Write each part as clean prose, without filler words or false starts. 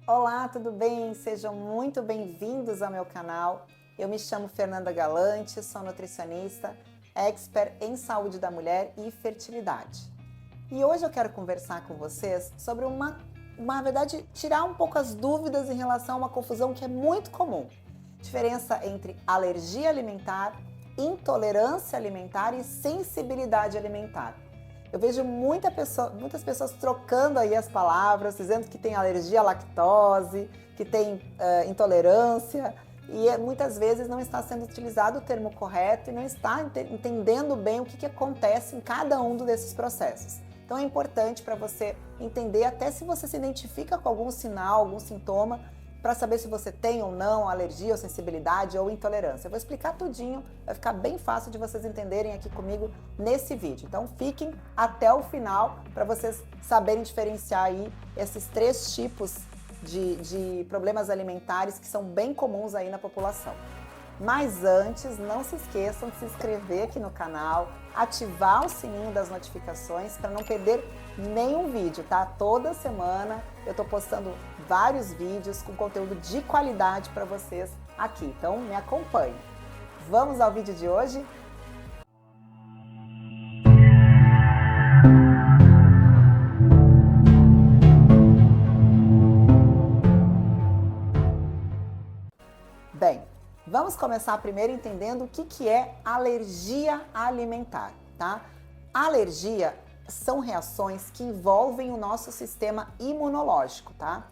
Olá, tudo bem? Sejam muito bem-vindos ao meu canal. Eu me chamo Fernanda Galante, sou nutricionista, expert em saúde da mulher e fertilidade. E hoje eu quero conversar com vocês sobre na verdade, tirar um pouco as dúvidas em relação a uma confusão que é muito comum. Diferença entre alergia alimentar, intolerância alimentar e sensibilidade alimentar. Eu vejo muitas pessoas trocando aí as palavras, dizendo que tem alergia à lactose, que tem intolerância, e muitas vezes não está sendo utilizado o termo correto e não está entendendo bem o que acontece em cada um desses processos. Então é importante para você entender até se você se identifica com algum sinal, algum sintoma, para saber se você tem ou não alergia ou sensibilidade ou intolerância. Eu vou explicar tudinho, vai ficar bem fácil de vocês entenderem aqui comigo nesse vídeo. Então fiquem até o final para vocês saberem diferenciar aí esses três tipos de problemas alimentares que são bem comuns aí na população. Mas antes, não se esqueçam de se inscrever aqui no canal, ativar o sininho das notificações para não perder nenhum vídeo, tá? Toda semana eu tô postando vários vídeos com conteúdo de qualidade para vocês aqui, então me acompanhe. Vamos ao vídeo de hoje? Bem, vamos começar primeiro entendendo o que é alergia alimentar, tá? Alergia são reações que envolvem o nosso sistema imunológico, tá?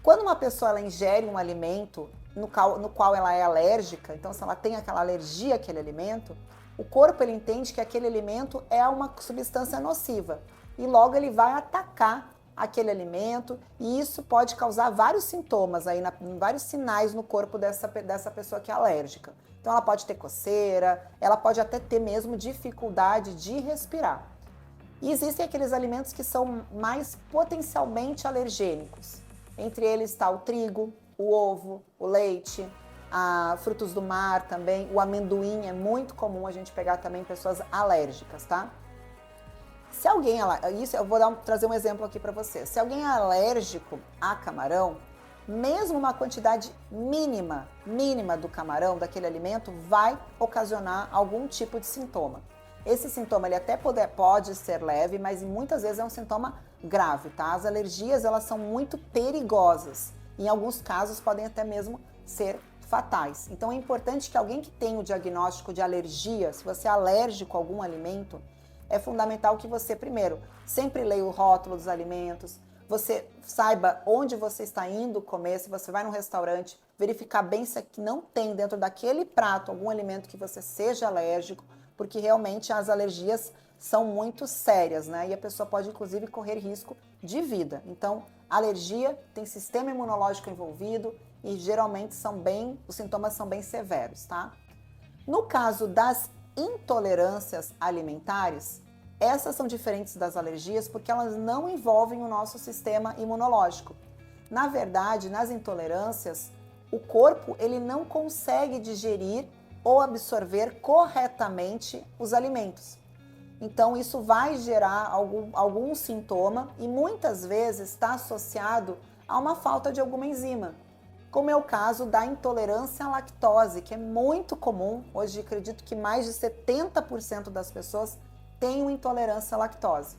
Quando uma pessoa ela ingere um alimento no qual ela é alérgica, então se ela tem aquela alergia àquele alimento, o corpo ele entende que aquele alimento é uma substância nociva e logo ele vai atacar aquele alimento e isso pode causar vários sintomas aí, vários sinais no corpo dessa pessoa que é alérgica. Então ela pode ter coceira, ela pode até ter mesmo dificuldade de respirar. E existem aqueles alimentos que são mais potencialmente alergênicos. Entre eles está o trigo, o ovo, o leite, frutos do mar também, o amendoim é muito comum a gente pegar também pessoas alérgicas, tá? Se alguém, isso eu vou trazer um exemplo aqui para você. Se alguém é alérgico a camarão, mesmo uma quantidade mínima do camarão, daquele alimento, vai ocasionar algum tipo de sintoma. Esse sintoma ele até pode ser leve, mas muitas vezes é um sintoma grave, tá? As alergias elas são muito perigosas. Em alguns casos podem até mesmo ser fatais. Então é importante que alguém que tem o diagnóstico de alergia, se você é alérgico a algum alimento, é fundamental que você, primeiro, sempre leia o rótulo dos alimentos, você saiba onde você está indo comer, se você vai num restaurante, verificar bem se não tem dentro daquele prato algum alimento que você seja alérgico, porque realmente as alergias são muito sérias, né? E a pessoa pode, inclusive, correr risco de vida. Então, alergia tem sistema imunológico envolvido e geralmente os sintomas são bem severos, tá? No caso das intolerâncias alimentares, essas são diferentes das alergias porque elas não envolvem o nosso sistema imunológico. Na verdade, nas intolerâncias, o corpo ele não consegue digerir ou absorver corretamente os alimentos. Então, isso vai gerar algum sintoma e muitas vezes está associado a uma falta de alguma enzima, como é o caso da intolerância à lactose, que é muito comum. Hoje, acredito que mais de 70% das pessoas têm intolerância à lactose.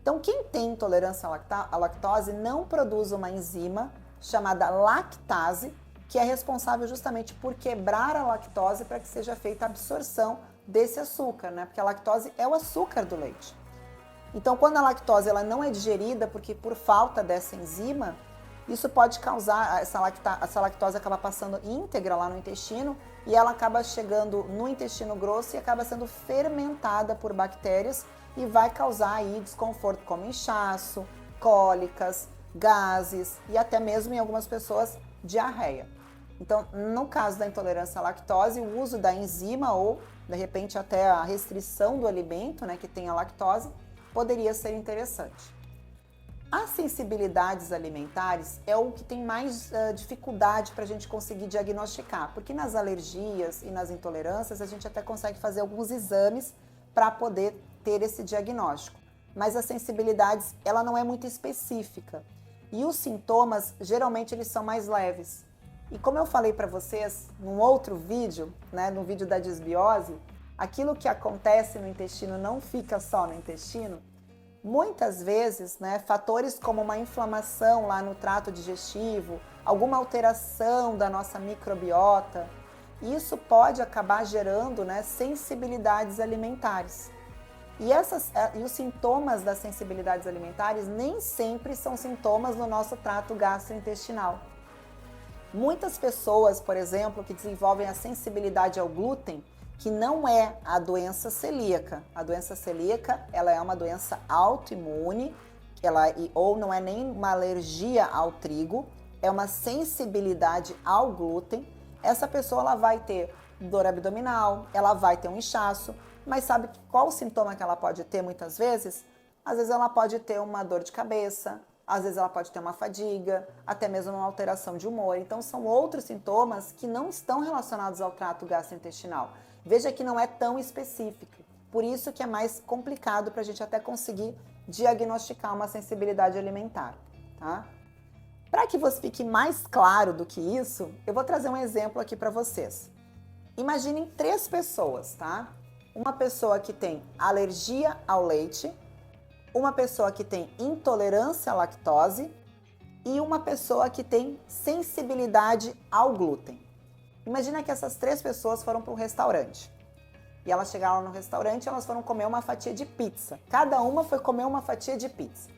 Então, quem tem intolerância à lactose não produz uma enzima chamada lactase, que é responsável justamente por quebrar a lactose para que seja feita a absorção desse açúcar, né? Porque a lactose é o açúcar do leite. Então, quando a lactose ela não é digerida, porque por falta dessa enzima, isso pode causar, essa lactose acaba passando íntegra lá no intestino e ela acaba chegando no intestino grosso e acaba sendo fermentada por bactérias e vai causar aí desconforto como inchaço, cólicas, gases e até mesmo em algumas pessoas diarreia. Então, no caso da intolerância à lactose, o uso da enzima ou, de repente, até a restrição do alimento, né, que tem a lactose, poderia ser interessante. As sensibilidades alimentares é o que tem mais dificuldade para a gente conseguir diagnosticar, porque nas alergias e nas intolerâncias a gente até consegue fazer alguns exames para poder ter esse diagnóstico. Mas as sensibilidades, ela não é muito específica. e os sintomas, geralmente, eles são mais leves. E como eu falei para vocês num outro vídeo, né, no vídeo da desbiose, aquilo que acontece no intestino não fica só no intestino. Muitas vezes, né, fatores como uma inflamação lá no trato digestivo, alguma alteração da nossa microbiota, isso pode acabar gerando, né, sensibilidades alimentares. E os sintomas das sensibilidades alimentares nem sempre são sintomas no nosso trato gastrointestinal. Muitas pessoas, por exemplo, que desenvolvem a sensibilidade ao glúten, que não é a doença celíaca. A doença celíaca, ela é uma doença autoimune, ou não é nem uma alergia ao trigo, é uma sensibilidade ao glúten. Essa pessoa ela vai ter dor abdominal, ela vai ter um inchaço, mas sabe qual o sintoma que ela pode ter muitas vezes? Às vezes ela pode ter uma dor de cabeça, às vezes ela pode ter uma fadiga, até mesmo uma alteração de humor. Então são outros sintomas que não estão relacionados ao trato gastrointestinal. Veja que não é tão específico, por isso que é mais complicado para a gente até conseguir diagnosticar uma sensibilidade alimentar, tá? Para que você fique mais claro do que isso, eu vou trazer um exemplo aqui para vocês. Imaginem 3 pessoas, tá? Uma pessoa que tem alergia ao leite, uma pessoa que tem intolerância à lactose e uma pessoa que tem sensibilidade ao glúten. Imagina que essas 3 pessoas foram para um restaurante. E elas chegaram no restaurante e elas foram comer uma fatia de pizza. Cada uma foi comer uma fatia de pizza.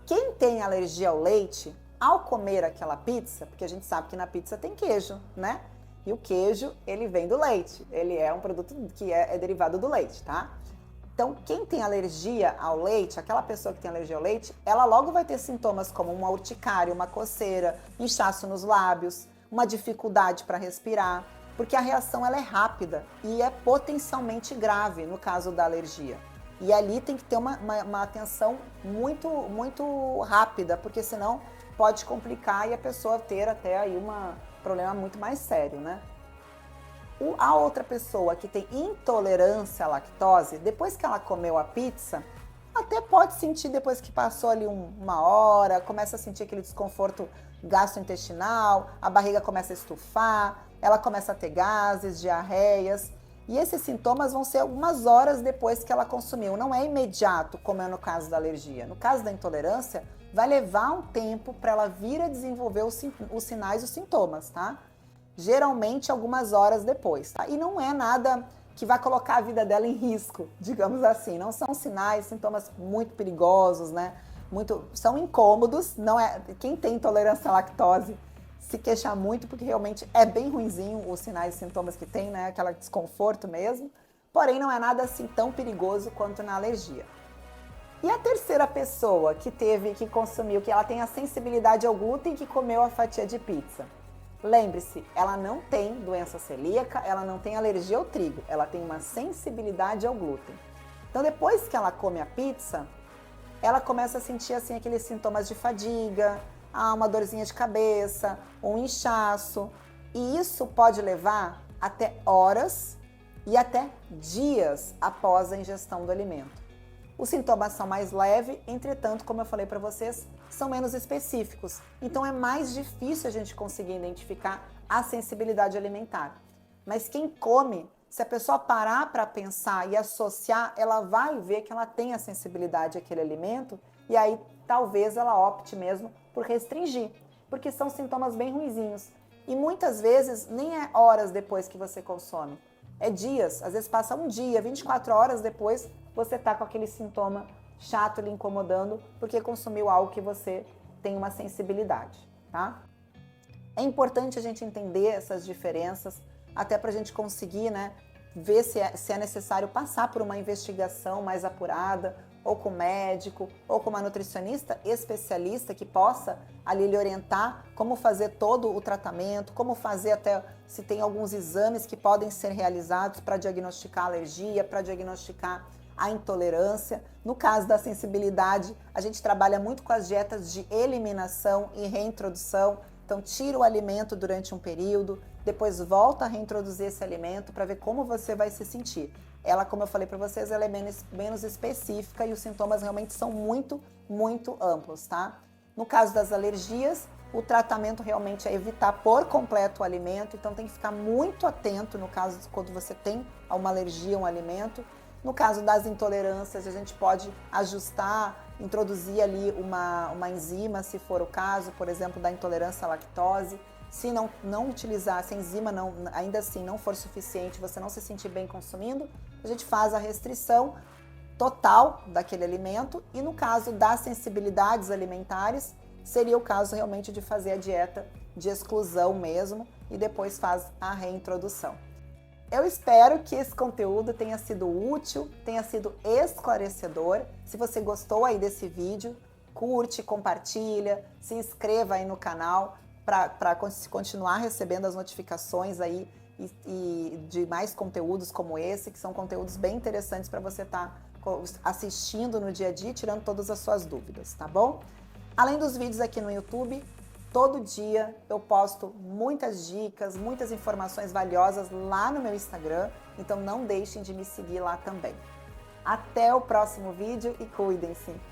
Quem tem alergia ao leite, ao comer aquela pizza, porque a gente sabe que na pizza tem queijo, né? E o queijo, ele vem do leite. Ele é um produto que é derivado do leite, tá? Então, quem tem alergia ao leite, aquela pessoa que tem alergia ao leite, ela logo vai ter sintomas como uma urticária, uma coceira, inchaço nos lábios, uma dificuldade para respirar, porque a reação ela é rápida e é potencialmente grave no caso da alergia. E ali tem que ter uma atenção muito rápida, porque senão pode complicar e a pessoa ter até aí um problema muito mais sério, né? A outra pessoa que tem intolerância à lactose, depois que ela comeu a pizza, até pode sentir depois que passou ali uma hora, começa a sentir aquele desconforto gastrointestinal, a barriga começa a estufar, ela começa a ter gases, diarreias, e esses sintomas vão ser algumas horas depois que ela consumiu, não é imediato, como é no caso da alergia. No caso da intolerância, vai levar um tempo para ela vir a desenvolver os sinais e os sintomas, tá? Geralmente algumas horas depois, tá? E não é nada que vai colocar a vida dela em risco, digamos assim. Não são sinais, sintomas muito perigosos, né? São incômodos, não é? Quem tem intolerância à lactose se queixa muito, porque realmente é bem ruinzinho os sinais e sintomas que tem, né? Aquele desconforto mesmo. Porém, não é nada assim tão perigoso quanto na alergia. E a terceira pessoa que consumiu, que ela tem a sensibilidade ao glúten, que comeu a fatia de pizza. Lembre-se, ela não tem doença celíaca, ela não tem alergia ao trigo, ela tem uma sensibilidade ao glúten. Então, depois que ela come a pizza, ela começa a sentir assim aqueles sintomas de fadiga, uma dorzinha de cabeça, um inchaço. E isso pode levar até horas e até dias após a ingestão do alimento. Os sintomas são mais leves, entretanto, como eu falei para vocês, são menos específicos. Então é mais difícil a gente conseguir identificar a sensibilidade alimentar. Mas quem come, se a pessoa parar para pensar e associar, ela vai ver que ela tem a sensibilidade àquele alimento e aí talvez ela opte mesmo por restringir, porque são sintomas bem ruinzinhos. E muitas vezes nem é horas depois que você consome, é dias, às vezes passa um dia, 24 horas depois você tá com aquele sintoma chato lhe incomodando porque consumiu algo que você tem uma sensibilidade, tá? É importante a gente entender essas diferenças, até para a gente conseguir, né, ver se é necessário passar por uma investigação mais apurada, ou com médico, ou com uma nutricionista especialista que possa ali lhe orientar como fazer todo o tratamento, como fazer até se tem alguns exames que podem ser realizados para diagnosticar a alergia, para diagnosticar a intolerância. No caso da sensibilidade, a gente trabalha muito com as dietas de eliminação e reintrodução. Então, tira o alimento durante um período, depois volta a reintroduzir esse alimento para ver como você vai se sentir. Ela, como eu falei para vocês, ela é menos específica e os sintomas realmente são muito amplos, tá? No caso das alergias, o tratamento realmente é evitar por completo o alimento, então tem que ficar muito atento no caso de quando você tem uma alergia a um alimento. No caso das intolerâncias, a gente pode ajustar, introduzir ali uma enzima, se for o caso, por exemplo, da intolerância à lactose. Se não utilizar, se a enzima ainda assim não for suficiente, você não se sentir bem consumindo, a gente faz a restrição total daquele alimento. E no caso das sensibilidades alimentares, seria o caso realmente de fazer a dieta de exclusão mesmo e depois faz a reintrodução. Eu espero que esse conteúdo tenha sido útil, tenha sido esclarecedor. Se você gostou aí desse vídeo, curte, compartilha, se inscreva aí no canal para continuar recebendo as notificações aí e de mais conteúdos como esse, que são conteúdos bem interessantes para você estar assistindo no dia a dia, tirando todas as suas dúvidas, tá bom? Além dos vídeos aqui no YouTube, todo dia eu posto muitas dicas, muitas informações valiosas lá no meu Instagram, então não deixem de me seguir lá também. Até o próximo vídeo e cuidem-se!